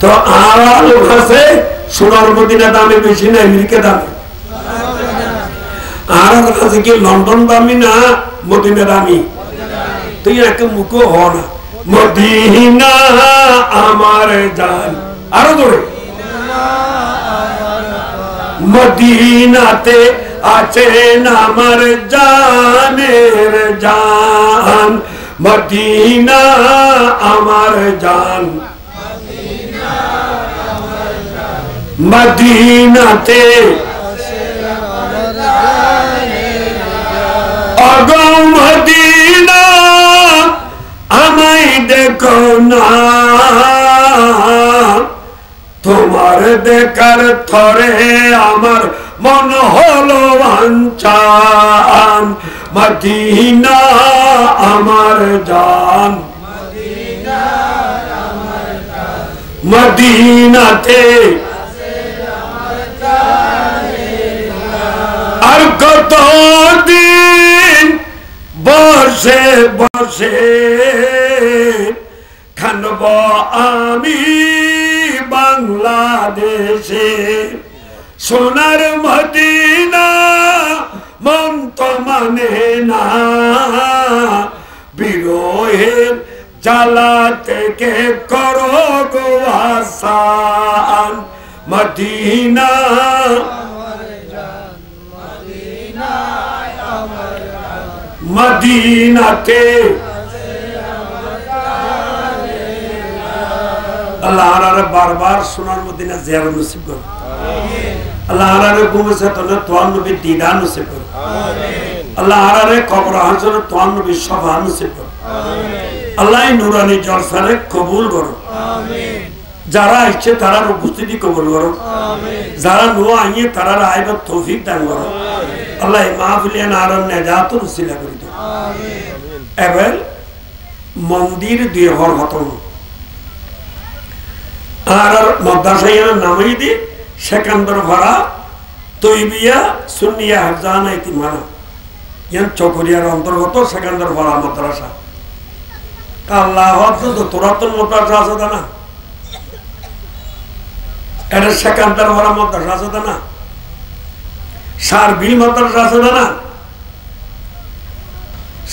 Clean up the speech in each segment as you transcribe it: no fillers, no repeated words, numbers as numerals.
তো আর লোক আছে সোনার মদিনা দামে বেশি না আমেরিকা দামে আর আছে কি লন্ডন দামি না মদিনা দামি তুই এক মুখ হ না মদিনা আমার জান আরো ধরে মদিনাতে আছেন আমার জানের জান মদিনা আমার জান মদিনাতে আগো মদিনা আমায় দেখো না তোমার দেখার থরে আমার মন হলো বাঞ্ছান মদিনা আমার জান মদিনাতে আর কত দিন বসে বসে খানব আমি বাংলাদেশে সোনার মদিনা মন তো মানে না বিরহের জ্বালা থেকে করো গো আসান মদিনা মদিনাতে আল্লাহ আরে বারবার সোনার মদিনা জিয়ারত নসিব করো আল্লাহ আরে গুমসে তোনে তোয়ান নবী দিদার নসিব করো আল্লাহ আরে কবর হাজর তোয়ান নবী সভা নসিব করো আল্লাহ নুরানি জলসারে কবুল করো যারা ইচ্ছে তারার উপস্থিতি কবুল করো যারা নোয়া আইয়ে তারার আইবার তৌফিক দান করো আল্লাহ মাহফিলে নারন নেজাত রসিলা করে দাও এবার মন্দির দুই হর হতম আর মাদ্রাসার নামই দি সেকান্দর ভাড়া তৈবিয়া সুন্নিয়া হাফজানা ইতিমানা ইয়ান চকরিয়ার অন্তর্গত সেকান্দর ভাড়া মাদ্রাসা আল্লাহ তো তোরাতন মাদ্রাসা আছে না এটা সেকান্দর ভাড়া মাদ্রাসা আছে না সারবিল মাদ্রাসা আছে না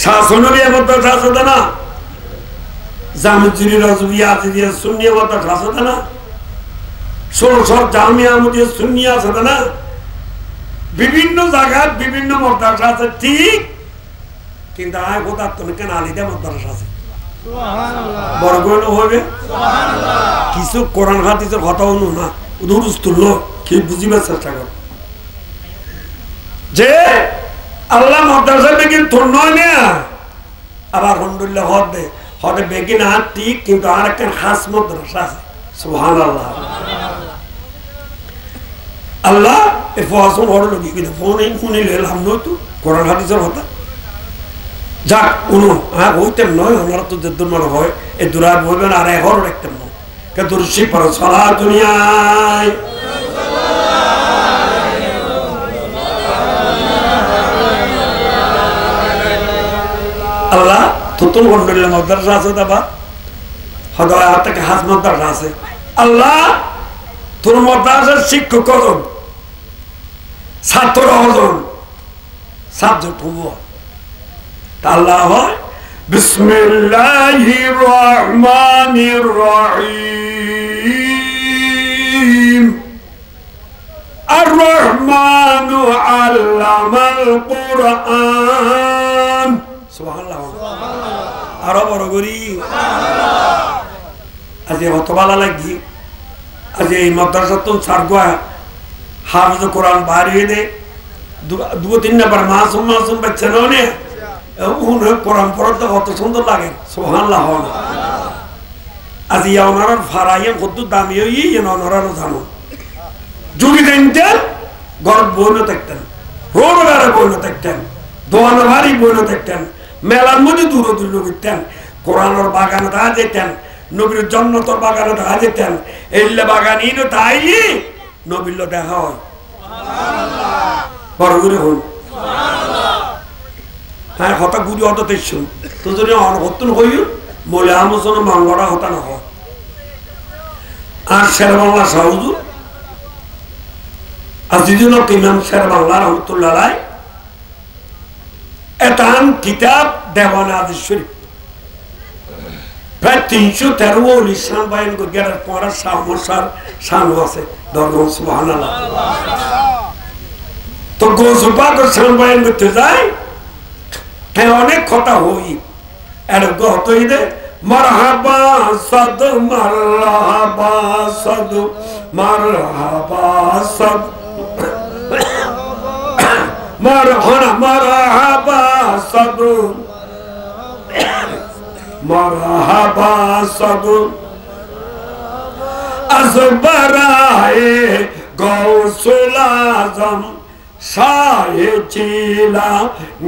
শাসনরিয়া মাদ্রাসা আছে না জামজুরি রাজবিয়া আজিয়া সুন্নিয়া মাদ্রাসা আছে না ষোলশর জামিয়া আহমদিয়া সুন্নিয়া আছে না বিভিন্ন জায়গায় বিভিন্ন মাদ্রাসা আছে ঠিক কিন্তু আয় কোথা তুমি কেন আলিদা মাদ্রাসা আছে বড় করে হবে কিছু কোরআন হাদিসের কথা হলো না দুরুস তুললো কি বুঝিবার চেষ্টা কর যে আল্লাহ মাদ্রাসা বেগিন তোর নয় না আবার আলহামদুলিল্লাহ হদে বেগিন আর ঠিক কিন্তু আর একটা খাস মাদ্রাসা আছে সুবহানাল্লাহ আল্লাহ এ ফসল হড় লগি কিন্তু ফোন এই ফোনে লেলাম নয় তো কোরআন হাদিসের কথা যাক উনো হ্যাঁ হইতেন নয় ওনারা তো যেদিন মনে হয় এই দুরার বলবেন আর এখনও দেখতেন না কে দুরুশি পড়ো সারা দুনিয়ায় আল্লাহ তুতুল গন্ডলের মাদ্রাসা আছে দাবা হদয় থেকে হাজ মাদ্রাসা আছে আল্লাহ তোর মাদ্রাসার শিক্ষক কজন ছাত্র হজন সাবজেক্ট হব আল্লাহ হয় বিসমিল্লাহির রহমানির রহিম আর রহমানু আল্লামাল কুরআন সুবহানাল্লাহ আরো বড় করি আজ কত ভালো লাগি আজ এই মাদ্রাসা তো সারগোয়া হাফিজ কোরআন বাড়িয়ে দে দু তিন নাম্বার মাসুম বাচ্চা নে কোরআন পড়তে কত সুন্দর লাগে সুবহানাল্লাহ আজ ইয়া ওনার ফারাইয়া কত দামি ইয়ে ওনারও জানো যদি দেনতেন গর্ব বইন থাকতেন রোডারে বইন থাকতেন দোয়ানো ভারী বইন থাকতেন মেলার মধ্যে দূর দূর নবীতেন কোরআনের বাগানে দেখা যেতেন নবীর জন্নতর বাগানে দেখা যেতেন এলে বাগান ইনো তাই নবীর দেখা হয় বড় করে হল হ্যাঁ হতা গুড়ি হত তেইশুন তো যদি অনবর্তন হইল বলে আমসন মাঙ্গড়া হতা না হয় আর শেরবাংলা শাহুজুর আজিজুল হক ইমাম শেরবাংলা রহমতুল্লাহ এতান কিতাব দেওয়ানা আদিস শরীফ প্রায় 313 ইসলাম বাইন গেরার পড়া সামসার শানু আছে দরগম সুবহানাল্লাহ তো গোসল পাক শান বাইন করতে যায় হ্যাঁ অনেক কথা হই এর গতই দে মারহাবা সাদ মারহাবা সাদ মারহাবা সাদ মারহানা মারহাবা সাদ মারহাবা সাদ আসবরায়ে গৌসুল আজম শাহে চিলা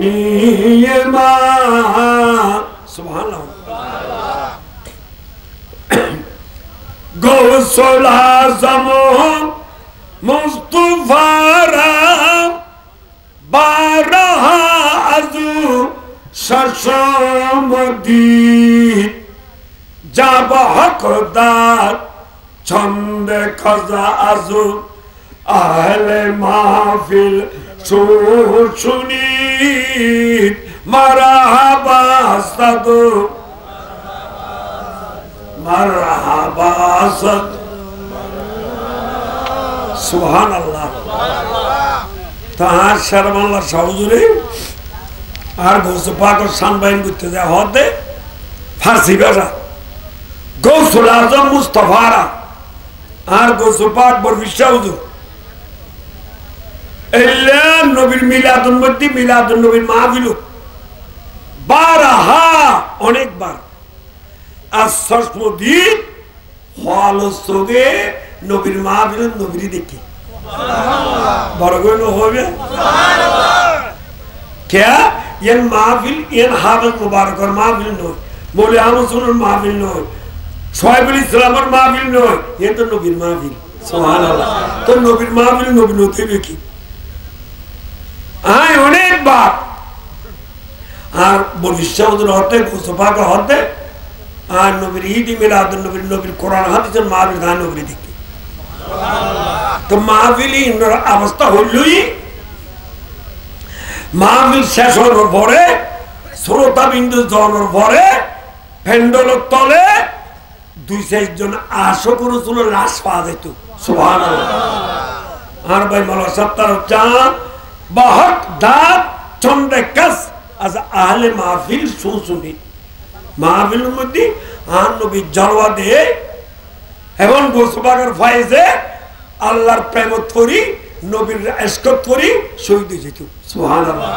নিয়মা সুবহানাল্লাহ গৌসুল আজম মুস্তাফারা বারহা আজু শশমদি যাব হকদার ছন্দে খাজা আজু আহলে মাহফিল শুনি মারহাবা সাদু মারহাবা সাদ সুবহানাল্লাহ তাহার শেরবাংলা শাহুজুরে আর গৌসে পাক সানবাইন করতে যায় হতে ফার্সি ভাষা গৌসুল আজম মুস্তাফারা আর গৌসে পাক বরফিশা হুজুর নবীর মিলাদুন মধ্যে মিলাদুন নবীর মাহফিল বারহা অনেকবার আর সসমদিন হল সঙ্গে নবীর মাহফিল নবীর দেখি বড় গণ হবে क्या ये माहफिल ये हाफिज मुबारक और माहफिल नয় मौलाना अहमद सुनर माहफिल नয় শোয়েবুল ইসলামের মাহফিল নয় ये तो নবীর মাহফিল সুবহানাল্লাহ তো নবীর মাহফিল নবী নতে দেখি আয় অনেকবার আর ভবিষ্যতের হতে গোসফাকে হতে আর নবীর ঈদ মিলাদুন নবীর নবীর কোরআন হাদিসের মাহফিল গান নবী দেখি তো মাহফিলি অবস্থা হইলই মাহফিল শেষ হওয়ার পরে শ্রোতা বিন্দু যাওয়ার পরে প্যান্ডেলের তলে 2-4 জন আশক রাসূলের লাশ পাওয়া যেত সুবহানাল্লাহ আর ভাই মাওলানা সত্তার চাঁদ বাহক দাঁত চন্দ্রে কাস আজ আহলে মাহফিল শুনি মাহফিলের মধ্যে আর নবী জলওয়া দিয়ে এবং গোসবাগের ফায়েজে আল্লাহর প্রেম তরি নবীর ইশক তরি শহীদ যেত সুবহানাল্লাহ